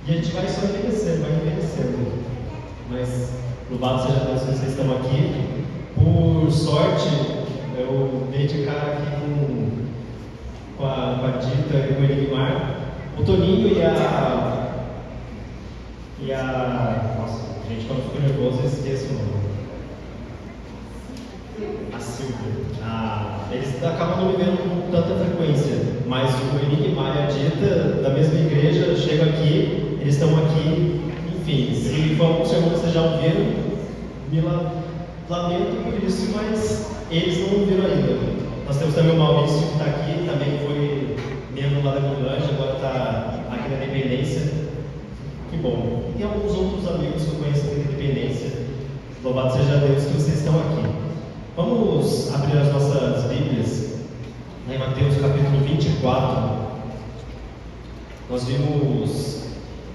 E a gente vai só envelhecendo, vai envelhecendo. Mas, louvado seja Deus que vocês estão aqui. Por sorte, eu dei de cara aqui com a Dita e com o Enigmar. O Toninho e a. Nossa, gente, quando eu fico nervoso eu esqueço o nome. A Silvia. Eles acabam não me vendo com tanta frequência, mas o Enigmar e a Dita, da mesma igreja, chegam aqui, eles estão aqui, enfim, se for um sermão que vocês já ouviram, me lamento por isso, mas eles não ouviram ainda. Nós temos também o Maurício que está aqui, também foi membro lá da Comunidade, agora está aqui na Independência. Que bom. E tem alguns outros amigos que eu conheço da Independência. Louvado seja Deus que vocês estão aqui. Vamos abrir as nossas Bíblias em Mateus capítulo 24. Nós vimos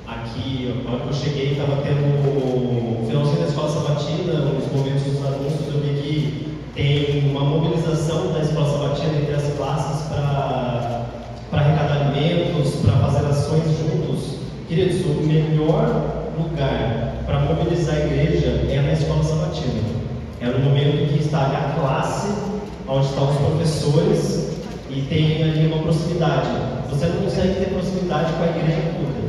aqui, na hora que eu cheguei, estava tendo o finalzinho da escola sabatina, os momentos dos anúncios. Eu vi que tem uma mobilização da escola sabatina entre as classes para arrecadar alimentos, para fazer ações juntos. Queridos, o melhor lugar para mobilizar a igreja é na escola sabatina. É no momento que está ali a classe, onde estão os professores e tem ali uma proximidade. Você não consegue ter proximidade com a igreja toda,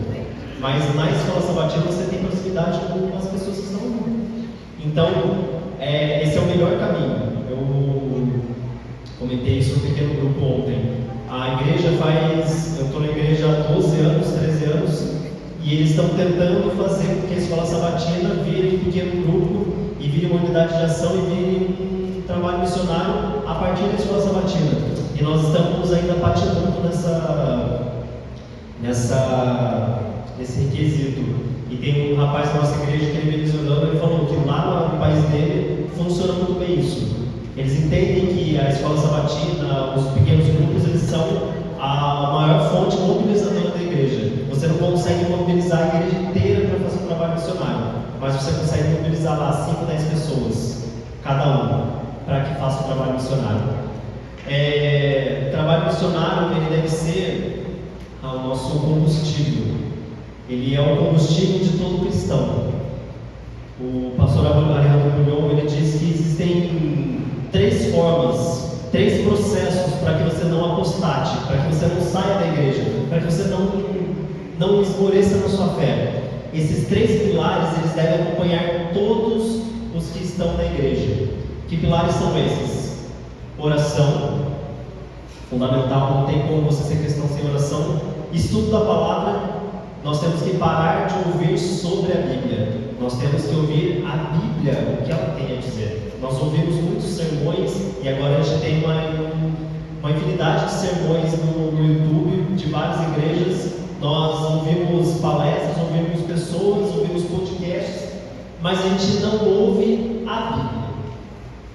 mas na escola sabatina você tem proximidade com as pessoas que estão ali. Então, esse é o melhor caminho. Eu comentei isso no pequeno grupo ontem. A igreja eu estou na igreja há 12 anos, 13 anos, e eles estão tentando fazer com que a escola sabatina vire um pequeno grupo e vire uma unidade de ação e vire um trabalho missionário a partir da escola sabatina. E nós estamos ainda patinando nesse requisito. E tem um rapaz da nossa igreja que ele veio mencionando, ele falou que lá no país dele funciona muito bem isso. Eles entendem que a escola sabatina, os pequenos grupos, eles são a maior fonte mobilizadora da igreja. Você não consegue mobilizar a igreja inteira para fazer um trabalho missionário, mas você consegue mobilizar lá 5, 10 pessoas, cada um, para que faça o trabalho missionário. O trabalho missionário, ele deve ser o nosso combustível. Ele é o combustível de todo cristão. O pastor Alejandro Bulhon, ele diz que existem 3 formas, 3 processos para que você não apostate, para que você não saia da igreja, para que você não esmoreça na sua fé. Esses 3 pilares, eles devem acompanhar todos os que estão na igreja. Que pilares são esses? Oração, fundamental, não tem como você ser cristão sem oração. Estudo da palavra. Nós temos que parar de ouvir sobre a Bíblia. Nós temos que ouvir a Bíblia, o que ela tem a dizer. Nós ouvimos muitos sermões e agora a gente tem uma infinidade de sermões no YouTube de várias igrejas. Nós ouvimos palestras, ouvimos pessoas, ouvimos podcasts, mas a gente não ouve a Bíblia.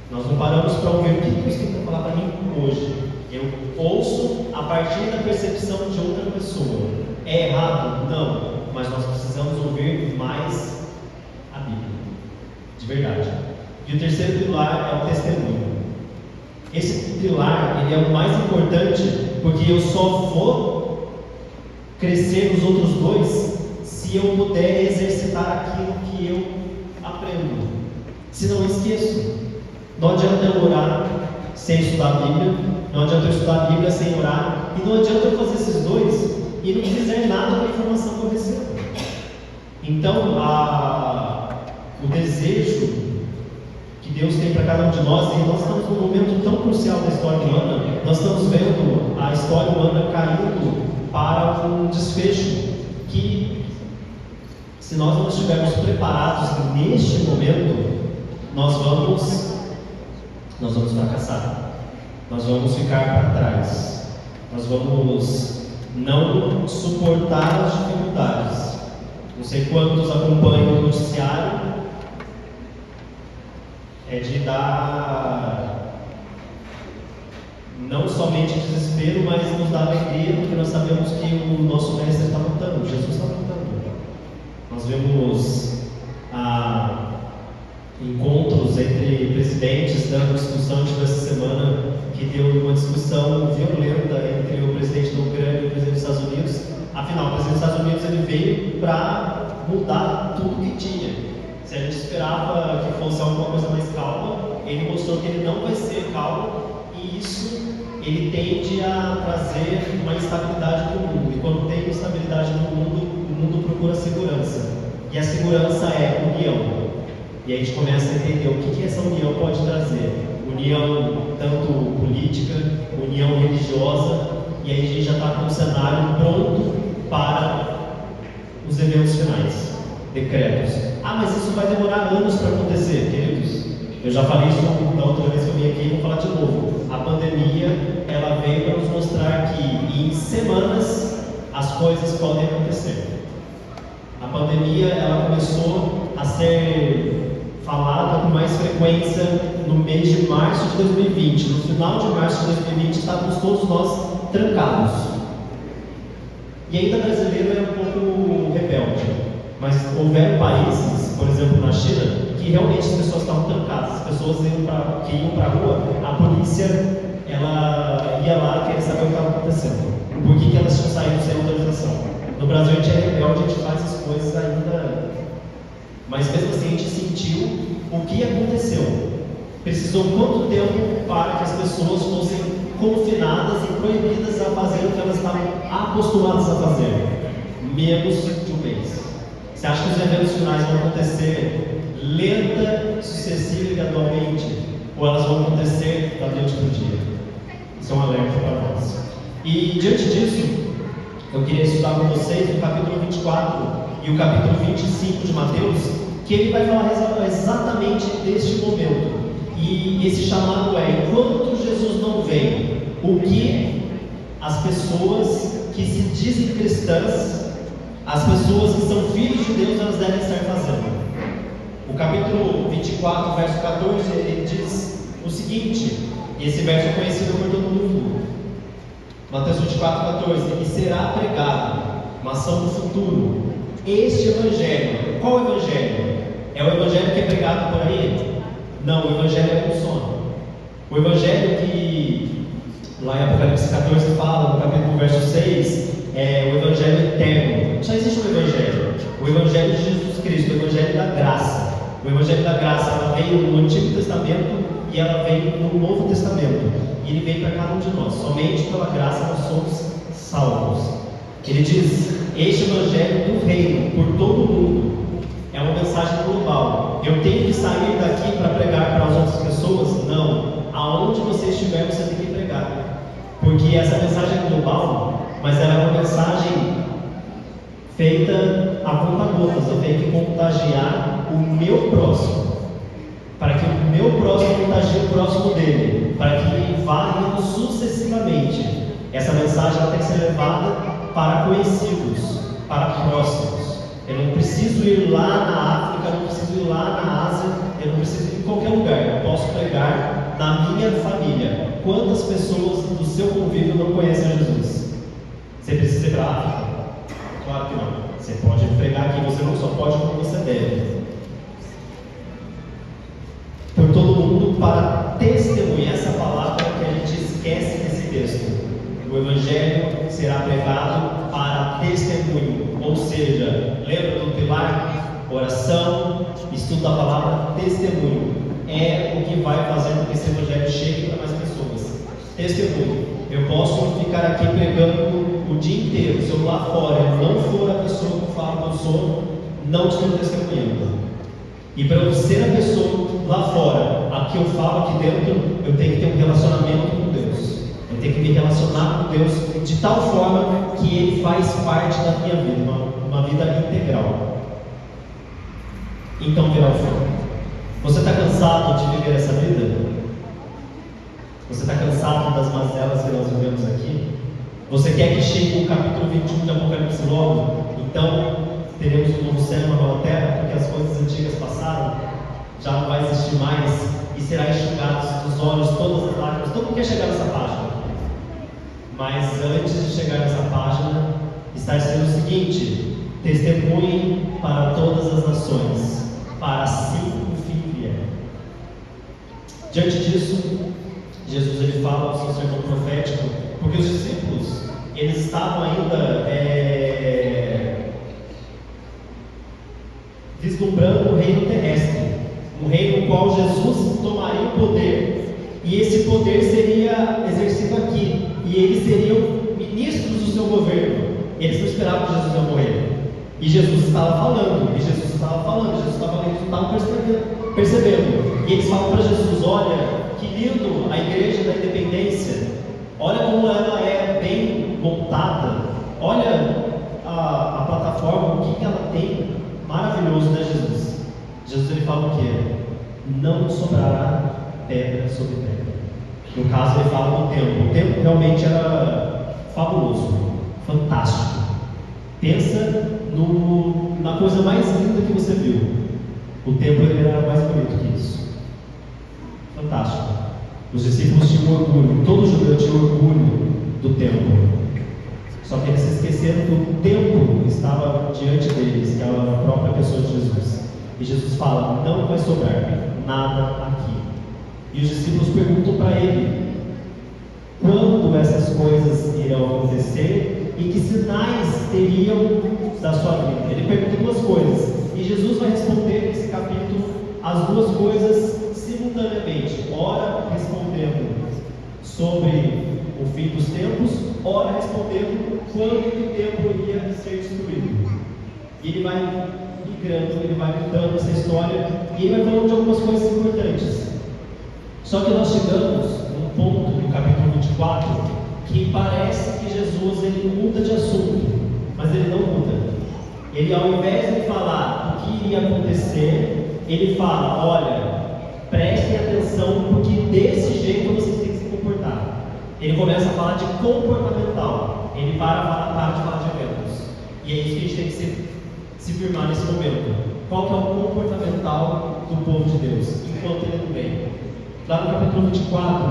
Nós não paramos para ouvir o que Deus tem para falar para mim hoje. Eu ouço a partir da percepção de outra pessoa. É errado? Não. Mas nós precisamos ouvir mais a Bíblia. De verdade. E o terceiro pilar é o testemunho. Esse pilar, ele é o mais importante, porque eu só vou crescer nos outros 2 se eu puder exercitar aquilo que eu aprendo. Senão eu esqueço. Não adianta eu orar sem estudar a Bíblia, não adianta eu estudar a Bíblia sem orar, e não adianta eu fazer esses 2 e não fizer nada com a informação que eu recebo. Então, o desejo que Deus tem para cada um de nós, e nós estamos num momento tão crucial da história humana, nós estamos vendo a história humana caindo para um desfecho que, se nós não estivermos preparados neste momento, nós vamos fracassar, nós vamos ficar para trás, nós vamos não suportar as dificuldades. Não sei quantos acompanham o noticiário, é de dar não somente desespero, mas nos dá alegria, porque nós sabemos que o nosso mestre está voltando, Jesus está voltando. Nós vemos encontros entre presidentes dando discussão. Tive essa semana que deu uma discussão violenta entre o presidente da Ucrânia e o presidente dos Estados Unidos, Afinal, o presidente dos Estados Unidos ele veio para mudar tudo que tinha. Se a gente esperava que fosse alguma coisa mais calma, ele mostrou que ele não vai ser calmo, e isso ele tende a trazer uma instabilidade no mundo. E quando tem instabilidade no mundo, o mundo procura segurança. E a segurança é união. E aí a gente começa a entender o que essa união pode trazer. União tanto política, união religiosa, e aí a gente já está com um cenário pronto para os eventos finais, decretos. Ah, mas isso vai demorar anos para acontecer, queridos. Eu já falei isso da outra vez que eu vim aqui e vou falar de novo. A pandemia, ela veio para nos mostrar que em semanas as coisas podem acontecer. A pandemia, ela começou a ser falada com mais frequência no mês de março de 2020. No final de março de 2020, estávamos todos nós trancados. E ainda brasileiro era um pouco rebelde. Mas houveram países, por exemplo na China, que realmente as pessoas estavam trancadas. As pessoas que iam para a rua, a polícia ela ia lá querer saber o que estava acontecendo. Por que elas tinham saído sem autorização? No Brasil a gente é rebelde, a gente faz as coisas ainda. Mas mesmo assim a gente sentiu o que aconteceu. Precisou quanto tempo para que as pessoas fossem confinadas e proibidas a fazer o que elas estavam acostumadas a fazer? Menos de um mês. Você acha que os eventos finais vão acontecer lenta, sucessiva e gradualmente? Ou elas vão acontecer da noite para o dia? Isso é um alerta para nós. E diante disso, eu queria estudar com vocês o capítulo 24 e o capítulo 25 de Mateus, que ele vai falar exatamente deste momento. E esse chamado é: enquanto Jesus não vem, o que as pessoas que se dizem cristãs, as pessoas que são filhos de Deus, elas devem estar fazendo? O capítulo 24, verso 14, ele diz o seguinte, e esse verso é conhecido por todo mundo. Mateus 24, 14: e será pregado, uma ação do futuro, este evangelho. Qual evangelho? É o evangelho que é pregado por aí? Não, o evangelho é com sono. O evangelho que lá em Apocalipse 14 fala, no capítulo verso 6, é o evangelho eterno. Já existe um evangelho, o evangelho de Jesus Cristo, o evangelho da graça. O evangelho da graça, ela veio no Antigo Testamento e ela veio no Novo Testamento. E ele veio para cada um de nós. Somente pela graça nós somos salvos. Ele diz: este evangelho do reino por todo o mundo é uma mensagem global. Eu tenho que sair daqui para pregar para as outras pessoas? Não. Aonde você estiver, você tem que pregar. Porque essa mensagem é global, mas ela é uma mensagem feita a conta-gotas. Eu tenho que contagiar o meu próximo, para que o meu próximo contagie o próximo dele, para que vá indo sucessivamente. Essa mensagem ela tem que ser levada para conhecidos, para próximos. Eu não preciso ir lá na África, eu não preciso ir lá na Ásia, eu não preciso ir em qualquer lugar. Eu posso pregar na minha família. Quantas pessoas do seu convívio não conhecem Jesus? Você precisa ir para a África? Claro que não. Você pode pregar aqui, você não só pode, como você deve. Por todo mundo, para testemunhar essa palavra que a gente esquece desse texto. O Evangelho será pregado para testemunho. Ou seja, lembra do pilar? Oração, estudo da palavra, testemunho. É o que vai fazer com que esse Evangelho chegue para mais pessoas. Testemunho. Eu posso ficar aqui pregando o dia inteiro. Se eu lá fora eu não for a pessoa que fala que eu sou, não estou testemunhando. E para eu ser a pessoa lá fora, a que eu falo aqui dentro, eu tenho que ter um relacionamento com Deus. Eu tenho que me relacionar com Deus de tal forma que Ele faz parte da minha vida, uma vida integral. Então, virar o foco. Você está cansado de viver essa vida? Você está cansado das mazelas que nós vivemos aqui? Você quer que chegue o capítulo 21 de Apocalipse logo? Então, teremos um novo céu e uma nova terra, porque as coisas antigas passaram, já não vai existir mais, e será enxugados dos olhos todas as lágrimas. Todo mundo quer chegar nessa página. Mas antes de chegar nessa página, está sendo o seguinte: testemunhe para todas as nações, para assim o fim vier. Diante disso, Jesus ele fala no seu sermão profético, porque os discípulos eles estavam ainda implantando um reino terrestre, um reino no qual Jesus tomaria o poder, e esse poder seria exercido aqui, e eles seriam ministros do seu governo. Eles não esperavam que Jesus ia morrer, e Jesus estava falando, eles estavam percebendo, e eles falam para Jesus: olha, que lindo a igreja da Independência, olha como ela é bem montada, olha a plataforma, o que ela tem, maravilhoso, né, Jesus? Jesus, ele fala o quê? Não sobrará pedra sobre pedra. No caso, ele fala do templo. O templo realmente era fabuloso, fantástico. Pensa na coisa mais linda que você viu. O templo, ele era mais bonito que isso. Fantástico. Os discípulos tinham orgulho, todo judeu tinha orgulho do templo. Só que eles se esqueceram que o templo estava diante deles, que era a própria pessoa de Jesus. E Jesus fala: não vai sobrar nada aqui. E os discípulos perguntam para ele: quando essas coisas irão acontecer e que sinais teriam da sua vida? Ele pergunta duas coisas, e Jesus vai responder nesse capítulo as duas coisas simultaneamente, ora respondendo sobre o fim dos tempos, ora respondendo quando o templo ia ser destruído. E ele vai migrando, ele vai mudando essa história, e ele vai falando de algumas coisas importantes. Só que nós chegamos num ponto no capítulo 24 que parece que Jesus, ele muda de assunto, mas ele não muda. Ele, ao invés de falar o que iria acontecer, ele fala: olha, prestem atenção, porque desse jeito vocês têm que se comportar. Ele começa a falar de comportamental, ele para de falar de eventos. E é isso que a gente tem que se firmar nesse momento. Qual que é o comportamental do povo de Deus enquanto ele não vem? Lá no capítulo 24,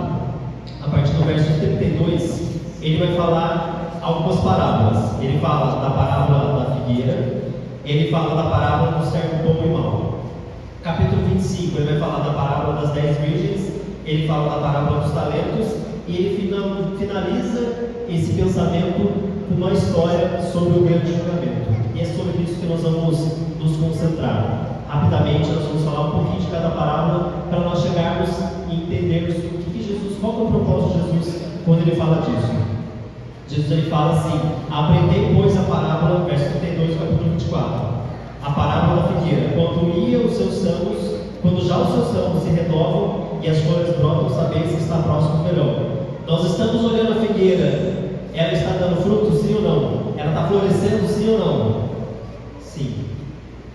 a partir do verso 32, ele vai falar algumas parábolas. Ele fala da parábola da figueira, ele fala da parábola do servo bom e mau. Capítulo 25, ele vai falar da parábola das 10 virgens, ele fala da parábola dos talentos, e ele finaliza esse pensamento com uma história sobre o grande julgamento. E é sobre isso que nós vamos nos concentrar. Rapidamente, nós vamos falar um pouquinho de cada parábola para nós chegarmos e entendermos o que Jesus, qual é o propósito de Jesus quando ele fala disso. Jesus, ele fala assim: aprendei, pois, a parábola, verso 32 do capítulo 24, a parábola da figueira. Quando já os seus ramos se renovam e as folhas brotam, sabeis que está próximo o verão. Nós estamos olhando a figueira, ela está dando fruto, sim ou não? Ela está florescendo, sim ou não? Sim.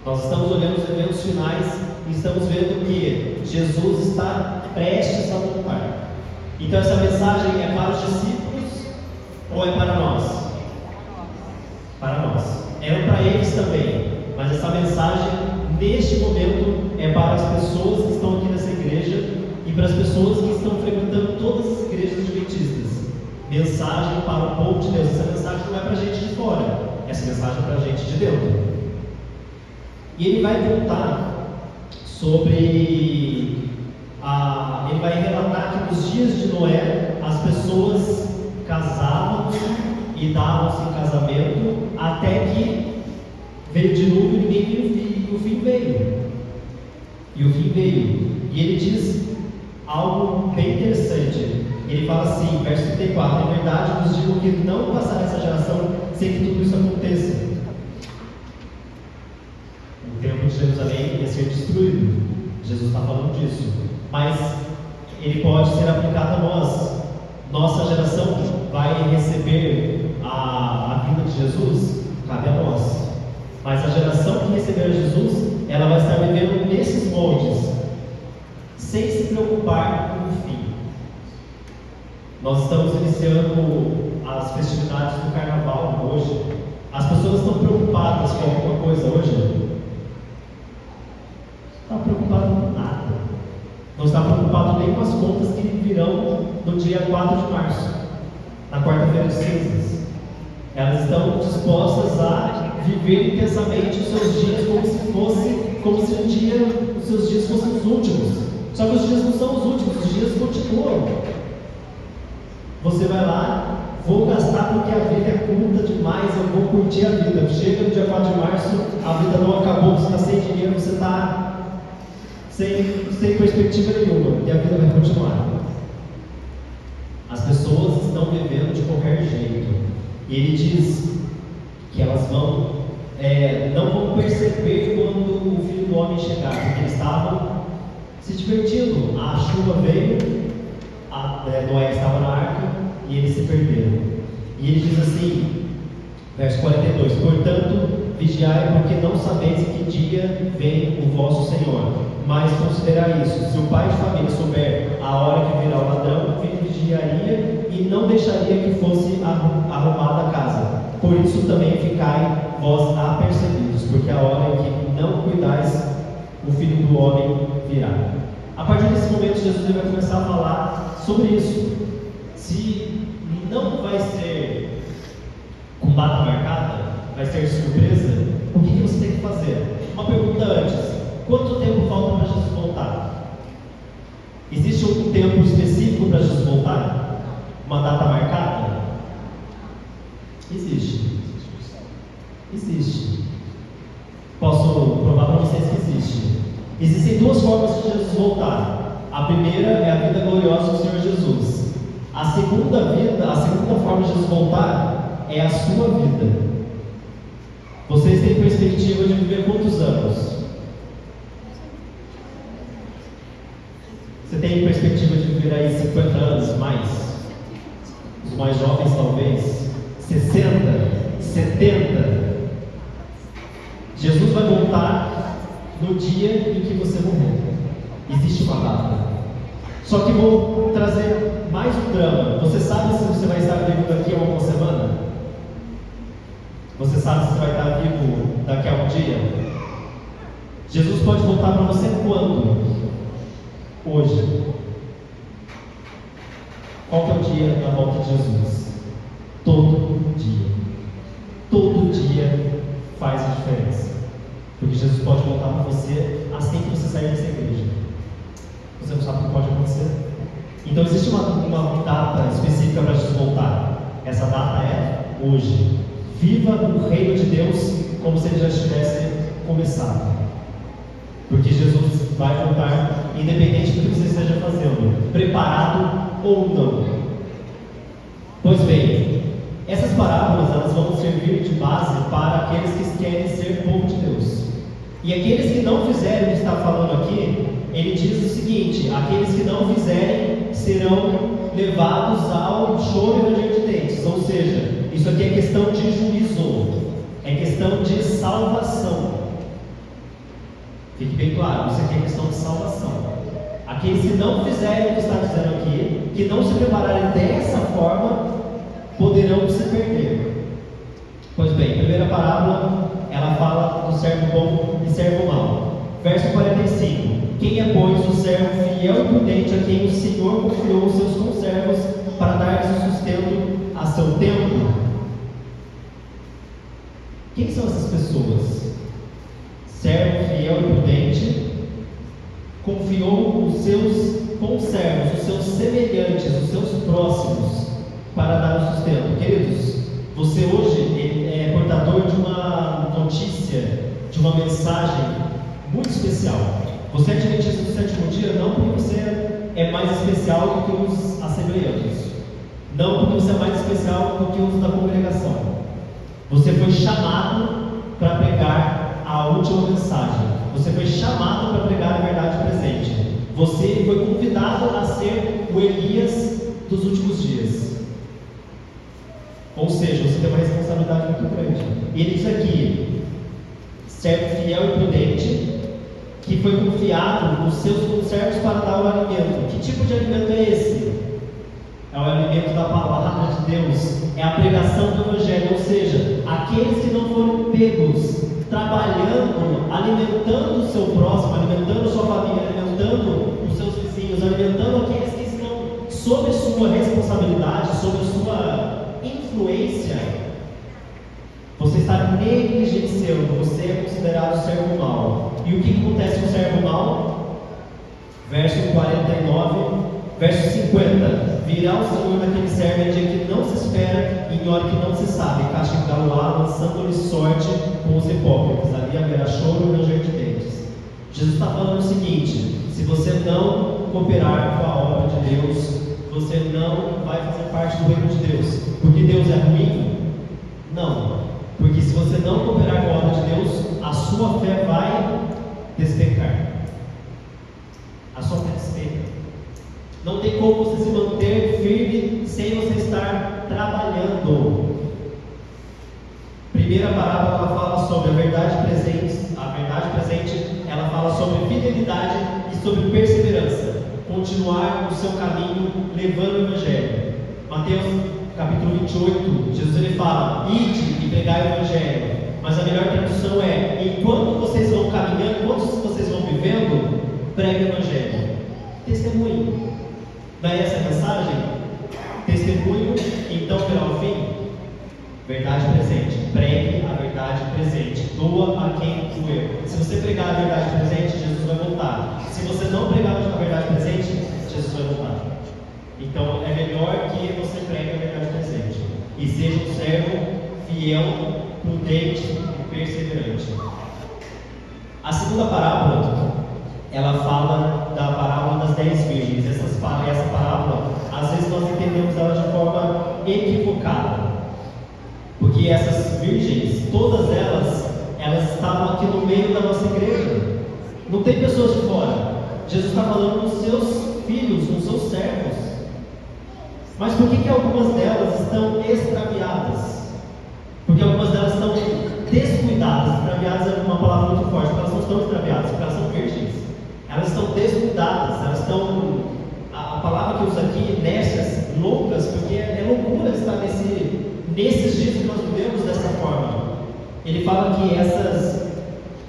Nós estamos olhando os eventos finais e estamos vendo que Jesus está prestes a voltar. Então essa mensagem é para os discípulos ou é para nós? Para nós. Era para eles também, mas essa mensagem neste momento é para as pessoas que estão aqui nessa igreja e para as pessoas que estão frequentando todas as igrejas adventistas. Mensagem para o povo de Deus. Essa mensagem não é para a gente de fora, essa mensagem é para a gente de dentro. E ele vai contar sobre ele vai relatar que nos dias de Noé as pessoas casavam e davam-se em casamento até que veio o dilúvio e ninguém viu o fim, e o fim veio. E ele diz algo bem interessante. Ele fala assim, verso 34: em verdade vos digo que não passará essa geração sem que tudo isso aconteça. O templo de Jerusalém ia ser destruído. Jesus está falando disso. Mas ele pode ser aplicado a nós. Nossa geração vai receber a vinda de Jesus? Cabe a nós. Mas a geração que receber Jesus, ela vai estar vivendo nesses moldes, sem se preocupar com o fim. Nós estamos iniciando as festividades do Carnaval hoje. As pessoas estão preocupadas com alguma coisa hoje? Não está preocupado com nada. Não está preocupado nem com as contas que virão no dia 4 de março, na quarta-feira de cinzas. Elas estão dispostas a viver intensamente os seus dias como se os seus dias fossem os últimos. Só que os dias não são os últimos, os dias continuam. Você vai lá, Vou gastar porque a vida é curta demais, eu vou curtir a vida. Chega no dia 4 de março, a vida não acabou, você está sem dinheiro, você está sem perspectiva nenhuma, e a vida vai continuar. As pessoas estão vivendo de qualquer jeito. E ele diz que elas não vão perceber quando o Filho do Homem chegar, porque eles estavam se divertindo. A chuva veio, Noé estava na arca e eles se perderam. E ele diz assim, verso 42: portanto, vigiai, porque não sabeis em que dia vem o vosso Senhor. Mas considerai isso: se o pai de família souber a hora que virá o ladrão, vigiaria e não deixaria que fosse arrumada a casa. Por isso também ficai vós apercebidos, porque a hora em que não cuidais, o Filho do Homem virá. A partir desse momento, Jesus vai começar a falar sobre isso. Se não vai ser com data marcada, vai ser surpresa, o que você tem que fazer? Uma pergunta antes: quanto tempo falta para Jesus voltar? Existe um tempo específico para Jesus voltar? Uma data marcada? Existe. Existe. Posso provar para vocês que existe. Existem duas formas de Jesus voltar. A primeira é a vida gloriosa do Senhor Jesus. A segunda forma de Jesus voltar é a sua vida. Vocês têm perspectiva de viver quantos anos? Você tem perspectiva de viver aí 50 anos mais? Os mais jovens talvez 60, 70. Jesus vai voltar no dia em que você morrer. Existe uma data. Só que vou trazer mais um drama. Você sabe se você vai estar vivo daqui a uma semana? Você sabe se você vai estar vivo daqui a um dia? Jesus pode voltar para você quando? Hoje. Qual que é o dia da volta de Jesus? Todo dia. Todo dia faz a diferença. Porque Jesus pode voltar para você assim que você sair dessa igreja. Você não sabe o que pode acontecer. Então existe uma data específica para Jesus voltar. Essa data é hoje. Viva o reino de Deus como se ele já estivesse começado. Porque Jesus vai voltar independente do que você esteja fazendo, preparado ou não. Pois bem, essas parábolas elas vão servir de base para aqueles que querem ser povo de Deus. E aqueles que não fizerem o que está falando aqui, ele diz o seguinte: aqueles que não fizerem serão levados ao choro e ranger de dentes. Ou seja, isso aqui é questão de juízo, é questão de salvação. Fique bem claro, isso aqui é questão de salvação. Aqueles que não fizerem o que está dizendo aqui, que não se prepararem dessa forma, poderão se perder. Pois bem, a primeira parábola, ela fala do servo bom e servo mau. Verso 45: quem é, pois, o servo fiel e prudente a quem o Senhor confiou os seus conservos para dar-lhes o sustento a seu tempo? Quem são essas pessoas? Servo fiel e prudente confiou os seus conservos, os seus semelhantes, os seus próximos para dar o sustento. Queridos, você hoje é portador de uma notícia, de uma mensagem muito especial. Você é adventista do sétimo dia não porque você é mais especial do que os assembleanos, não porque você é mais especial do que os da congregação. Você foi chamado para pregar a última mensagem. Você foi chamado para pregar a verdade presente. Você foi convidado a ser o Elias dos últimos dias. Ou seja, você tem uma responsabilidade muito grande. E ele diz aqui: servo fiel e prudente, que foi confiado os seus conservos para dar o alimento. Que tipo de alimento é esse? É o alimento da palavra de Deus, é a pregação do Evangelho. Ou seja, aqueles que não foram pegos trabalhando, alimentando o seu próximo, alimentando a sua família, alimentando os seus vizinhos, alimentando aqueles que estão sob sua responsabilidade, sob sua influência, você está negligenciando, você é considerado servo mau. E o que acontece com o servo mau? Verso 49 Verso 50: virá o Senhor daquele servo em dia que não se espera e em hora que não se sabe, castigá-lo-á, lançando-lhe sorte com os hipócritas. Ali haverá choro e ranger de dentes. Jesus está falando o seguinte: se você não cooperar com a obra de Deus, você não vai fazer parte do reino de Deus. Porque Deus é ruim? Não. Porque se você não cooperar com a obra de Deus, a sua fé vai despencar. A sua fé despenca. Não tem como você se manter firme sem você estar trabalhando. Primeira parábola, ela fala sobre a verdade presente. A verdade presente, ela fala sobre fidelidade e sobre perseverança. Continuar no seu caminho, levando o Evangelho. Mateus capítulo 28, Jesus ele fala: ide e pregai o Evangelho. Mas a melhor tradução é: enquanto vocês vão caminhando, enquanto vocês vão vivendo, pregue o Evangelho. Testemunho. Não é essa a mensagem? Testemunho, então verá o fim. Verdade presente. Pregue a verdade presente. Doa a quem doer. Se você pregar a verdade presente, Jesus vai voltar. Se você não pregar a verdade presente, Jesus vai voltar. Então é melhor que você pregue a verdade presente e seja um servo fiel, prudente e perseverante. A segunda parábola, ela fala da parábola das 10 virgens. Essa parábola, às vezes nós entendemos ela de forma equivocada, porque essas virgens, todas elas estavam aqui no meio da nossa igreja. Não tem pessoas de fora. Jesus está falando dos seus filhos, dos seus servos. Mas por que algumas delas estão extraviadas? Porque algumas delas estão descuidadas. Extraviadas é uma palavra muito forte, porque elas não estão extraviadas, porque elas são virgens. Elas estão descuidadas, elas estão, a palavra que usa aqui, nécias, loucas, porque é loucura estar nesses dias que nós vivemos dessa forma. Ele fala que essas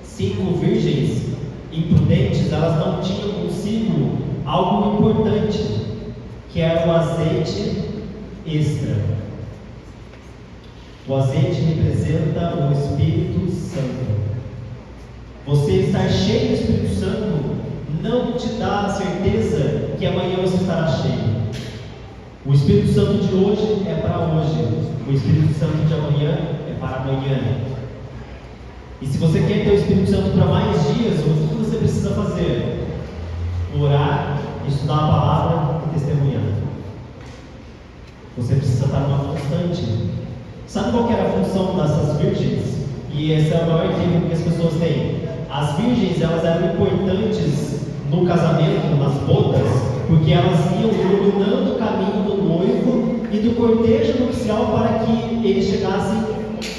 5 virgens imprudentes, elas não tinham consigo algo importante, que era o azeite extra. O azeite representa o Espírito Santo. Você estar cheio do Espírito Santo não te dá a certeza que amanhã você estará cheio. O Espírito Santo de hoje é para hoje. O Espírito Santo de amanhã é para amanhã. E se você quer ter o Espírito Santo para mais dias, o que você precisa fazer? Orar, estudar a palavra e testemunhar. Você precisa estar numa constante. Sabe qual que era a função dessas virgens? E esse é o maior equívoco que as pessoas têm. As virgens, elas eram importantes no casamento, nas bodas, porque elas iam iluminando o caminho do noivo e do cortejo nupcial para que eles chegassem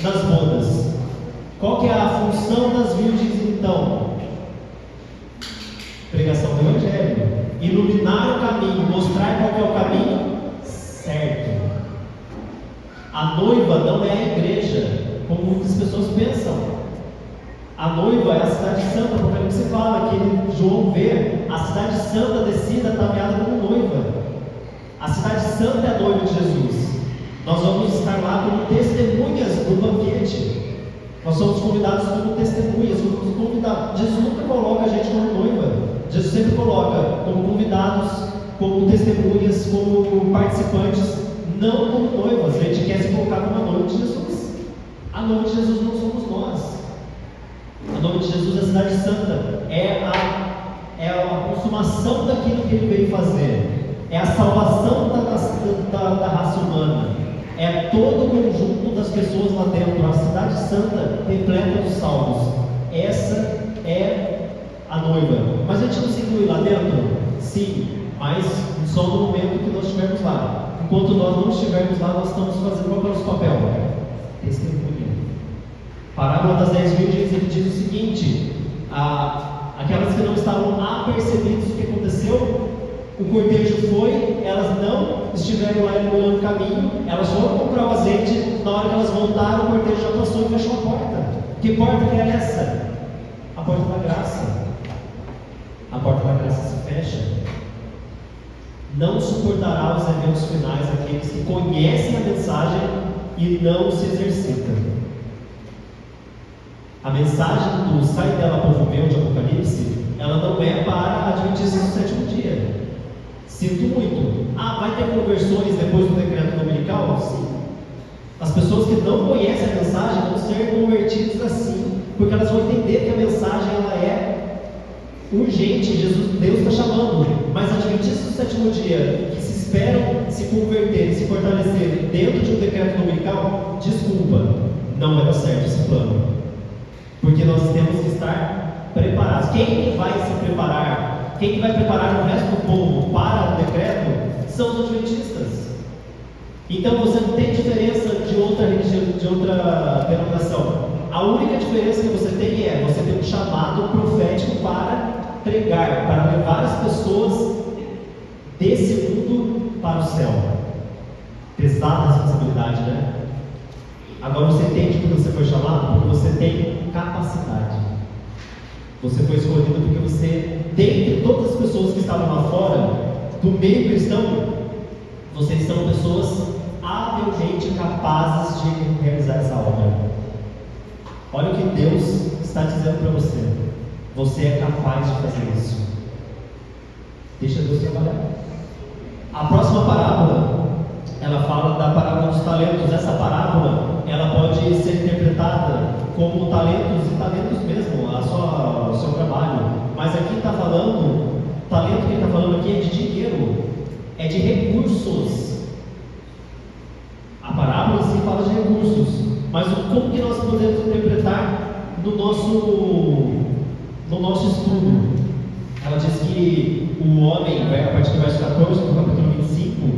nas bodas. Qual que é a função das virgens então? Pregação do Evangelho, iluminar o caminho, mostrar qual que é o caminho certo. A noiva não é a igreja, como muitas pessoas pensam. A noiva é a cidade santa, porque ali você fala que João vê a cidade santa descida, ataviada como noiva. A cidade santa é a noiva de Jesus. Nós vamos estar lá como testemunhas do banquete. Nós somos convidados como testemunhas, somos convidados. Jesus nunca coloca a gente como noiva. Jesus sempre coloca como convidados, como testemunhas, como participantes, não como noivas. A gente quer se colocar como a noiva de Jesus. A noiva de Jesus não somos nós. A noiva de Jesus é a cidade santa. É a consumação daquilo que ele veio fazer. É a salvação da raça humana. É todo o conjunto das pessoas lá dentro. A cidade santa repleta dos salvos. Essa é a noiva. Mas a gente não se inclui lá dentro? Sim, mas só no momento que nós estivermos lá. Enquanto nós não estivermos lá, nós estamos fazendo qual é o nosso papel? Testemunha. Parábola das 10 virgens, ele diz o seguinte: aquelas que não estavam apercebidas do que aconteceu, o cortejo foi, elas não estiveram lá iluminando o caminho, elas foram comprar o azeite, na hora que elas voltaram, o cortejo já passou e fechou a porta. Que porta que é essa? A porta da graça. A porta da graça se fecha. Não suportará os eventos finais aqueles que conhecem a mensagem e não se exercitam. A mensagem do sai dela, povo meu, de Apocalipse, ela não é para a adventistas do sétimo dia. Sinto muito, Ah, vai ter conversões depois do decreto dominical? Sim. As pessoas que não conhecem a mensagem vão ser convertidas assim, porque elas vão entender que a mensagem ela é urgente, Deus está chamando. Mas adventistas do sétimo dia, que se esperam se converter e se fortalecer dentro de um decreto dominical, desculpa, não vai dar certo esse plano. Porque nós temos que estar preparados. Quem vai se preparar? Quem vai preparar o resto do povo para o decreto são os adventistas. Então você não tem diferença de outra religião, de outra denominação. A única diferença que você tem é você tem um chamado profético para pregar, para levar as pessoas desse mundo para o céu. Pesada responsabilidade, né? Agora você entende que você foi chamado porque você tem capacidade. Você foi escolhido porque você, dentre todas as pessoas que estavam lá fora, do meio cristão, vocês são pessoas habilmente capazes de realizar essa obra. Olha o que Deus está dizendo para você. Você é capaz de fazer isso. Deixa Deus trabalhar. A próxima parábola, ela fala da parábola dos talentos. Essa parábola, ela pode ser interpretada como talentos e talentos mesmo, o seu trabalho. Mas aqui está falando, o talento que ele está falando aqui é de dinheiro, é de recursos. A parábola em si fala de recursos, mas como que nós podemos interpretar no nosso estudo? Ela diz que o homem, a partir do verso 14 do capítulo 25,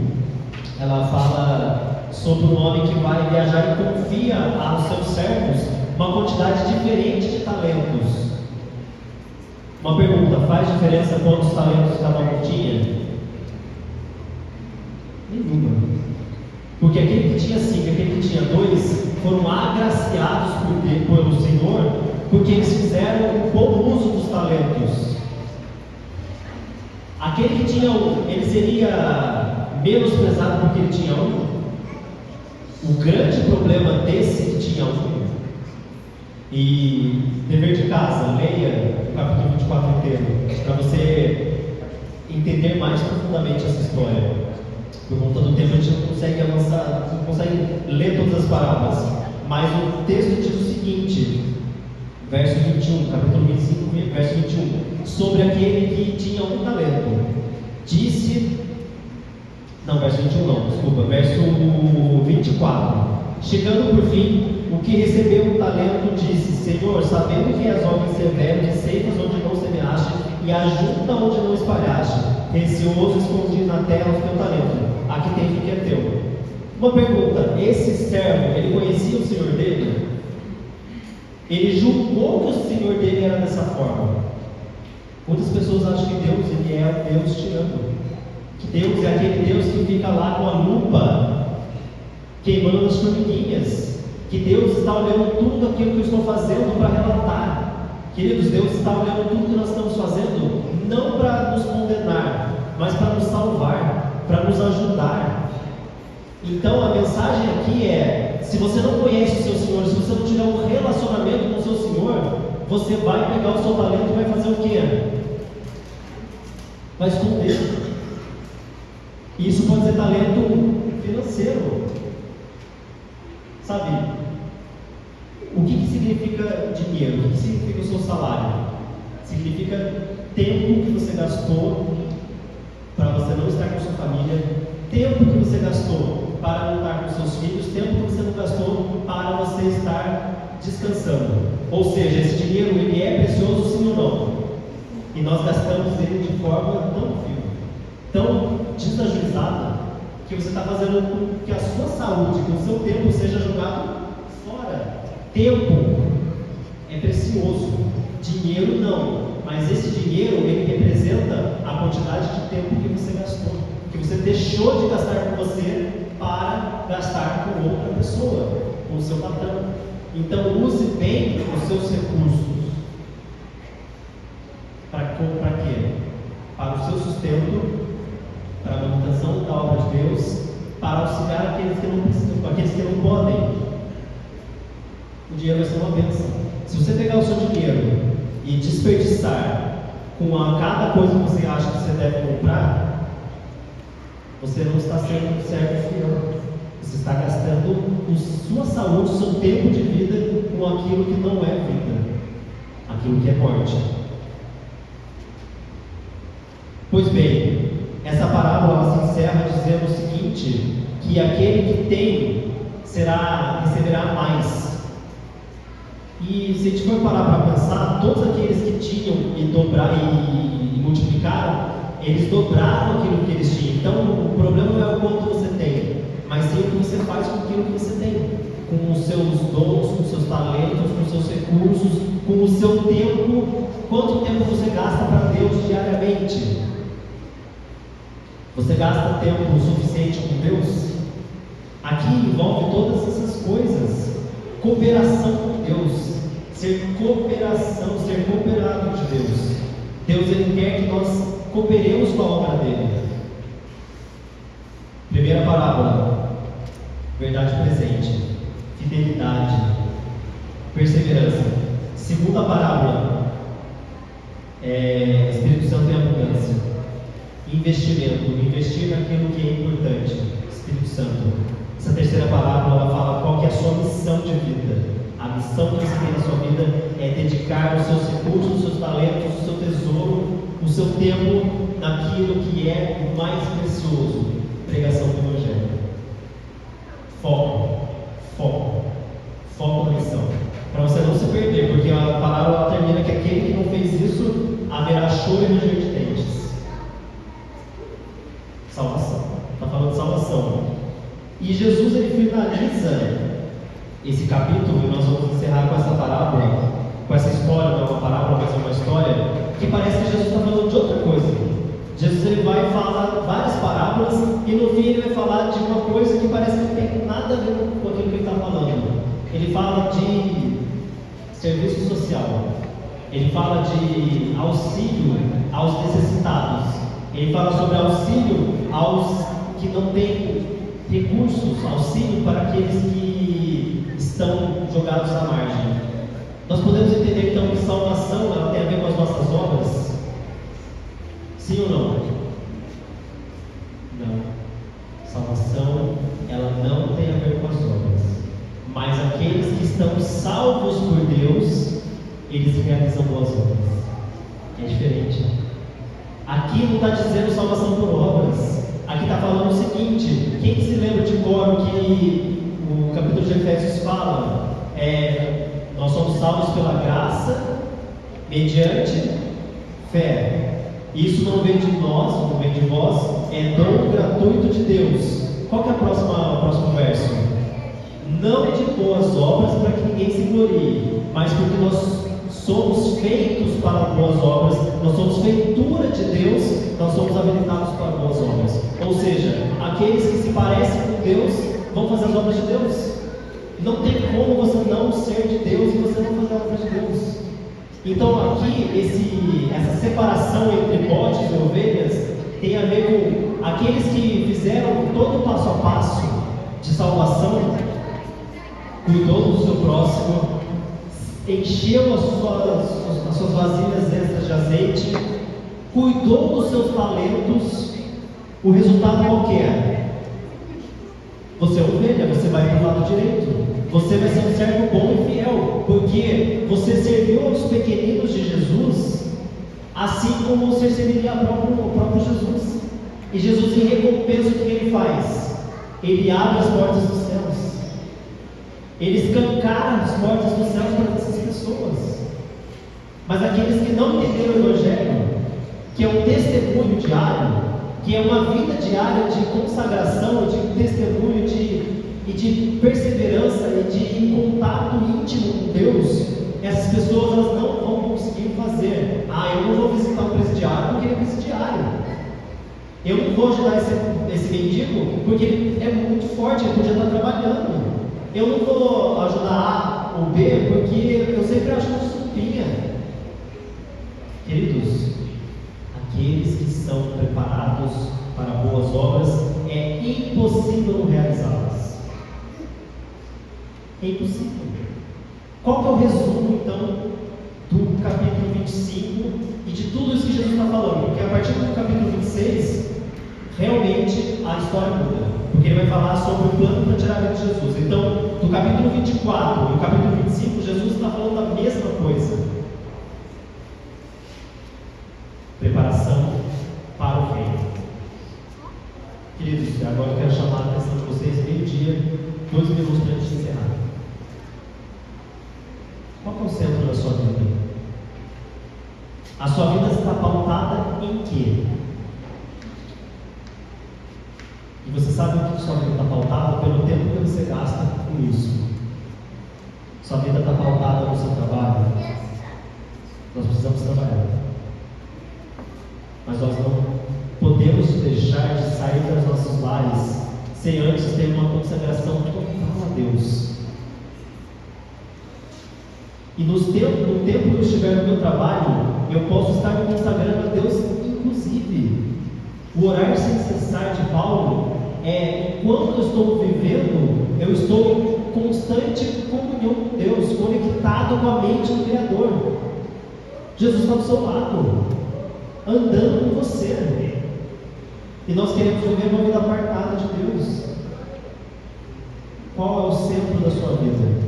ela fala sobre um homem que vai viajar e confia aos seus servos uma quantidade diferente de talentos. Uma pergunta: faz diferença quantos talentos cada um tinha? Nenhuma. Porque aquele que tinha 5 e aquele que tinha 2 foram agraciados pelo Senhor, porque eles fizeram um bom uso dos talentos. Aquele que tinha 1, ele seria menosprezado porque ele tinha 1. O grande problema desse que tinha 1, e dever de casa, leia o capítulo 24 inteiro, para você entender mais profundamente essa história. Por conta do tempo a gente não consegue avançar, não consegue ler todas as parábolas, mas o texto diz o seguinte, verso 21, capítulo 25, verso 21, sobre aquele que tinha 1 talento, verso 21 não, desculpa, verso 24, chegando por fim, o que recebeu o talento disse: Senhor, sabendo que és homem severo, que ceifas onde não semeaste e ajunta onde não espalhaste, receoso escondi na terra o teu talento, aqui tem o que é teu. Uma pergunta: esse servo, ele conhecia o senhor dele? Ele julgou que o senhor dele era dessa forma. Muitas pessoas acham que Deus, ele é o Deus tirano, que Deus é aquele Deus que fica lá com a lupa queimando as formiguinhas, que Deus está olhando tudo aquilo que eu estou fazendo para relatar. Queridos, Deus está olhando tudo que nós estamos fazendo, não para nos condenar, mas para nos salvar, para nos ajudar. Então a mensagem aqui é: se você não conhece o seu Senhor, se você não tiver um relacionamento com o seu Senhor, você vai pegar o seu talento e vai fazer o quê? Vai esconder. Isso pode ser talento financeiro. Sabe? O que significa dinheiro? O que significa o seu salário? Significa tempo que você gastou para você não estar com sua família, tempo que você gastou para não estar com seus filhos, tempo que você não gastou para você estar descansando. Ou seja, esse dinheiro, ele é precioso sim ou não? E nós gastamos ele de forma tão desajuizada, que você está fazendo com que a sua saúde, que o seu tempo seja jogado fora. Tempo é precioso, dinheiro não, mas esse dinheiro, ele representa a quantidade de tempo que você gastou, que você deixou de gastar com você para gastar com outra pessoa, com o seu patrão. Então use bem os seus recursos. Para quê? Para o seu sustento, para a manutenção da obra de Deus, para auxiliar aqueles que não precisam, aqueles que não podem. O dinheiro vai ser uma bênção. Se você pegar o seu dinheiro e desperdiçar com cada coisa que você acha que você deve comprar, você não está sendo um servo fiel. Você está gastando sua saúde, o seu tempo de vida com aquilo que não é vida, aquilo que é morte. Pois bem, essa parábola se encerra dizendo o seguinte, que aquele que tem receberá mais. E se a gente for parar para pensar, todos aqueles que tinham e multiplicaram, eles dobraram aquilo que eles tinham. Então o problema não é o quanto você tem, mas sim o que você faz com aquilo que você tem, com os seus dons, com os seus talentos, com os seus recursos, com o seu tempo. Quanto tempo você gasta para Deus diariamente? Você gasta tempo suficiente com Deus? Aqui envolve todas essas coisas. Cooperação com Deus, ser cooperado de Deus. Deus, Ele quer que nós cooperemos com a obra dele. Primeira parábola, verdade presente, fidelidade, perseverança. Segunda parábola, Espírito Santo e abundância, investimento, investir naquilo que é importante, Espírito Santo. Essa terceira parábola, ela fala qual que é a sua missão de vida. A missão que você tem na sua vida é dedicar os seus recursos, os seus talentos, o seu tesouro, o seu tempo naquilo que é o mais precioso, pregação do Evangelho. Foco na missão, para você não se perder, porque a parábola termina que aquele que não fez isso, haverá choro e ranger de dentes. Salvação, está falando de salvação. E Jesus, ele finaliza esse capítulo, e nós vamos encerrar com essa parábola, com essa história. Não é uma parábola, mas é uma história que parece que Jesus está falando de outra coisa. Jesus, ele vai falar várias parábolas e no fim ele vai falar de uma coisa que parece que não tem nada a ver com aquilo que ele está falando. Ele fala de serviço social, ele fala de auxílio aos necessitados, ele fala sobre auxílio aos que não têm recursos, auxílio para aqueles que estão jogados à margem. Nós podemos entender então que salvação, ela tem a ver com as nossas obras? Sim ou não? Não. Salvação, ela não tem a ver com as obras. Mas aqueles que estão salvos por Deus, eles realizam boas obras. É diferente. Aqui não está dizendo salvação por obras. Aqui está falando o seguinte: quem se lembra de cor que o capítulo de Efésios fala? Nós somos salvos pela graça, mediante fé. Isso não vem de nós, não vem de vós, é dom gratuito de Deus. Qual que é o próximo verso? Não de boas obras para que ninguém se glorie, mas porque nós somos feitos para boas obras, nós somos feitura de Deus, nós somos habilitados para boas obras. Ou seja, aqueles que se parecem com Deus vão fazer as obras de Deus. Não tem como você não ser de Deus e você não fazer as obras de Deus. Então aqui, essa separação entre bodes e ovelhas tem a ver com aqueles que fizeram todo o passo a passo de salvação, cuidou do seu próximo, encheu as suas vasilhas extras de azeite, cuidou dos seus talentos. O resultado qual que é? Você é ovelha, você vai para o lado direito. Você vai ser um servo bom e fiel, porque você serviu aos pequeninos de Jesus, assim como você serviria ao próprio Jesus. E Jesus, em recompensa, o que ele faz? Ele abre as portas dos céus. Ele escancara as portas dos céus para essas pessoas. Mas aqueles que não entenderam o Evangelho, que é um testemunho diário, que é uma vida diária de consagração, de testemunho, de perseverança e de contato íntimo com Deus, essas pessoas elas não vão conseguir fazer. Eu não vou visitar um presidiário porque ele é presidiário. Eu não vou ajudar esse mendigo porque ele é muito forte, ele podia estar trabalhando. Eu não vou ajudar A ou B porque eu sempre acho uma supinha. Queridos, aqueles que são preparados para boas obras, é impossível não realizá-las. É impossível. Qual que é o resumo, então, do capítulo 25 e de tudo isso que Jesus está falando? Porque a partir do capítulo 26, realmente a história muda. Porque ele vai falar sobre o plano para tirar a vida de Jesus. Então, no capítulo 24 e o capítulo 25, Jesus está falando da mesma coisa. Preparação para o reino. Queridos, agora eu quero chamar a atenção de vocês, meio-dia, 2 minutos para a gente encerrar. Qual é o centro da sua vida? A sua vida está pautada em quê? E você sabe o que sua vida está pautada? Pelo tempo que você gasta com isso. Sua vida está pautada no seu trabalho? Nós precisamos trabalhar. Mas nós não podemos deixar de sair dos nossos lares sem antes ter uma consagração total a Deus. E no tempo que eu estiver no meu trabalho, eu posso estar me consagrando a Deus, inclusive. O orar sem cessar de Paulo é: enquanto eu estou vivendo, eu estou em constante comunhão com Deus, conectado com a mente do Criador. Jesus está do seu lado, andando com você. E nós queremos viver uma vida apartada de Deus. Qual é o centro da sua vida?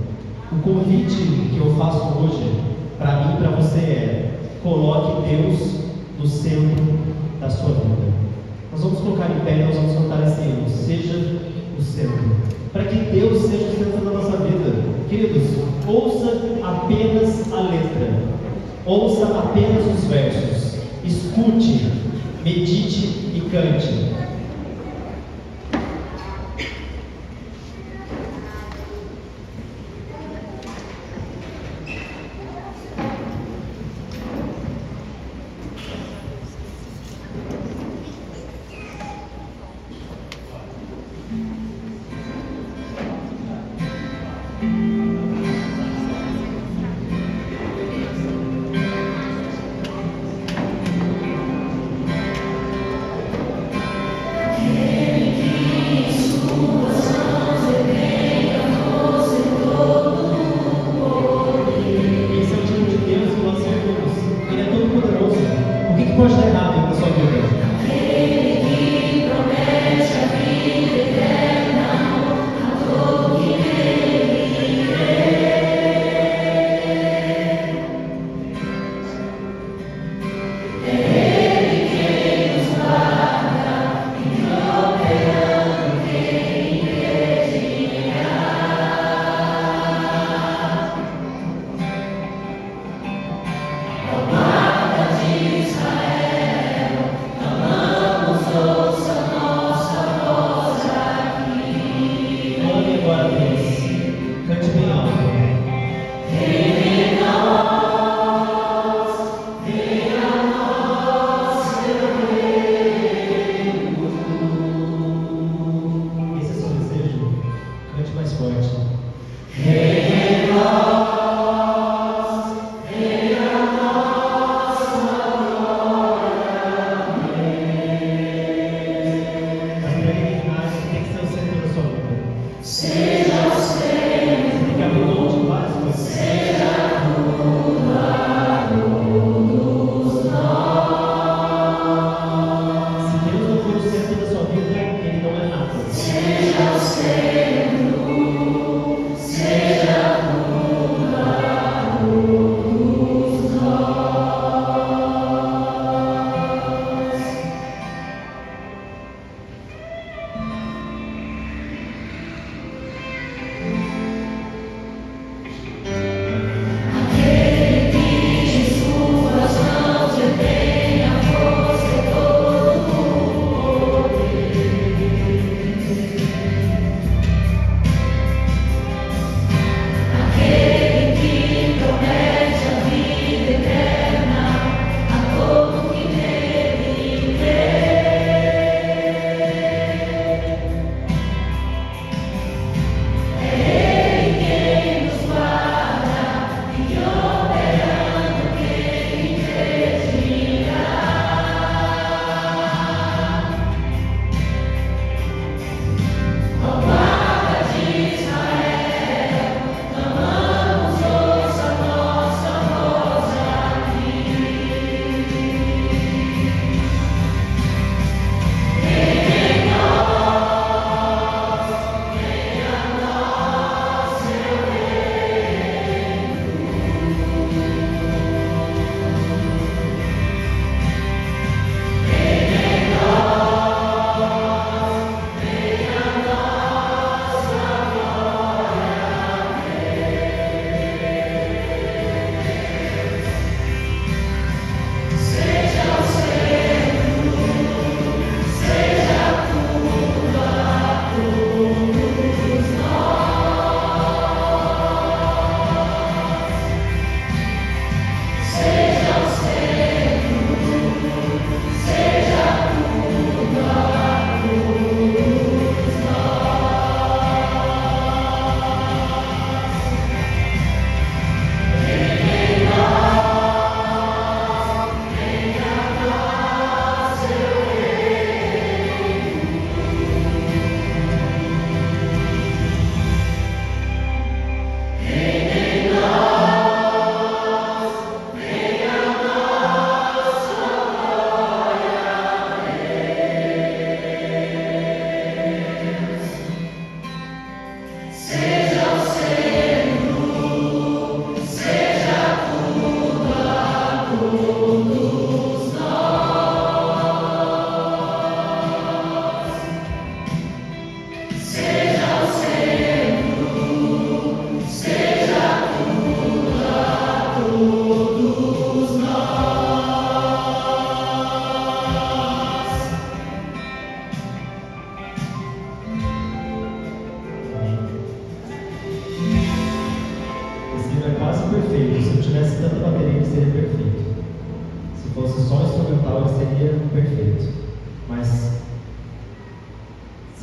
O convite que eu faço hoje, para mim e para você, é: coloque Deus no centro da sua vida. Nós vamos colocar em pé, nós vamos cantar esse hino: seja o centro. Para que Deus seja o centro da nossa vida, queridos, ouça apenas a letra, ouça apenas os versos, escute, medite e cante. Pode dar errado na sua vida.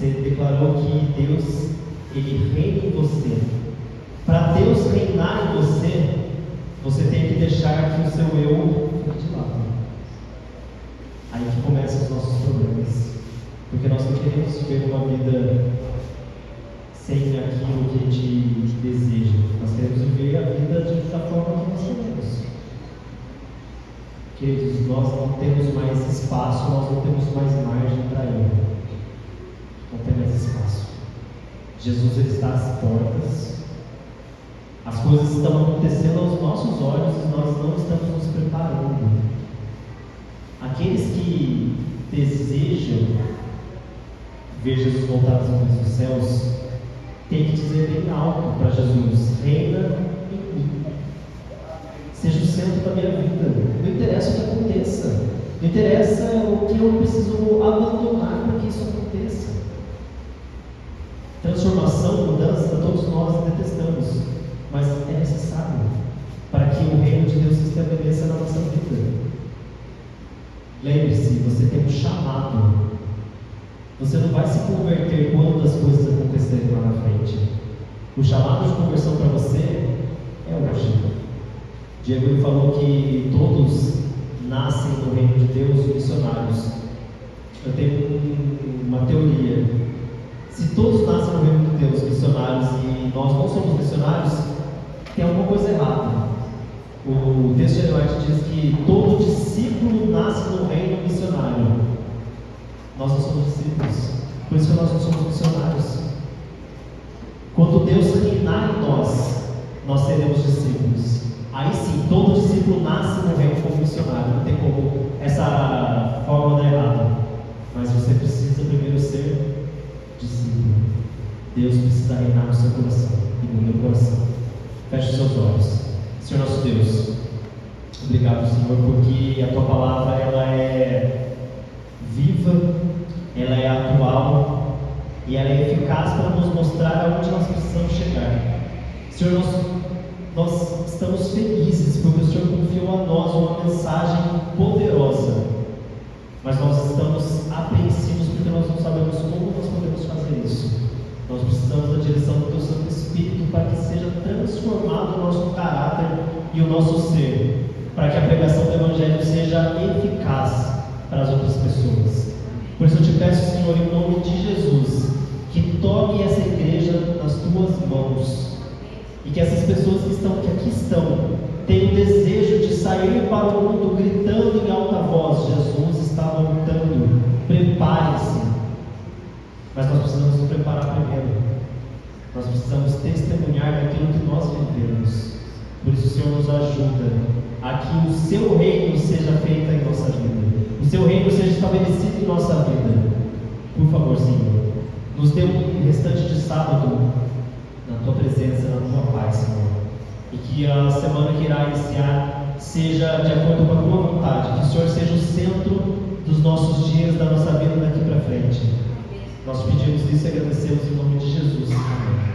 Você declarou que Deus, Ele reina em você. Para Deus reinar em você, você tem que deixar que o seu eu fique de lado. Aí que começam os nossos problemas. Porque nós não queremos viver uma vida sem aquilo que a gente deseja. Nós queremos viver a vida da forma que nós queremos. Queridos, nós não temos mais espaço, nós não temos mais margem para ir. Não tem mais espaço. Jesus, Ele está às portas. As coisas estão acontecendo aos nossos olhos e nós não estamos nos preparando. Aqueles que desejam ver Jesus voltar às nuvens dos céus têm que dizer bem alto para Jesus: reina em mim. Seja o centro da minha vida. Não interessa o que aconteça. Não interessa o que eu preciso abandonar para que isso aconteça. Transformação, mudança, todos nós detestamos. Mas é necessário para que o reino de Deus se estabeleça na nossa vida. Lembre-se, você tem um chamado. Você não vai se converter quando as coisas acontecerem lá na frente. O chamado de conversão para você é hoje. Diego falou que todos nascem no reino de Deus missionários. Eu tenho uma teoria. Se todos nascem no reino de Deus missionários e nós não somos missionários, tem alguma coisa errada. O texto de Ellen White diz que todo discípulo nasce no reino missionário. Nós não somos discípulos, por isso que nós não somos missionários. Quando Deus reinar em nós, nós seremos discípulos. Aí sim, todo discípulo nasce no reino como missionário. Não tem como essa forma dar errada. Mas você precisa primeiro ser discípulo. Deus precisa reinar no seu coração e no meu coração. Feche os seus olhos. Senhor nosso Deus, obrigado, Senhor, porque a Tua palavra ela é viva, ela é atual e ela é eficaz para nos mostrar aonde nós precisamos chegar. Senhor, nós estamos felizes porque o Senhor confiou a nós uma mensagem poderosa, mas nós estamos apreensivos porque nós não sabemos como nós podemos fazer isso. Nós precisamos da direção do Teu Santo Espírito para que seja transformado o nosso caráter e o nosso ser, para que a pregação do Evangelho seja eficaz para as outras pessoas. Por isso eu te peço, Senhor, em nome de Jesus, que tome essa igreja nas Tuas mãos e que essas pessoas que aqui estão tenham o desejo de sair para o mundo gritando em alta voz: Jesus está voltando, prepare-se. Mas nós precisamos nos preparar primeiro. Nós precisamos testemunhar daquilo que nós vivemos. Por isso o Senhor nos ajuda a que o Seu reino seja feito em nossa vida, o Seu reino seja estabelecido em nossa vida. Por favor, Senhor, nos dê um restante de sábado na Tua presença, na Tua paz, Senhor, e que a semana que irá iniciar seja de acordo com a Tua vontade, que o Senhor seja o centro dos nossos dias, da nossa vida daqui para frente. Nós pedimos isso e agradecemos em nome de Jesus. Amém.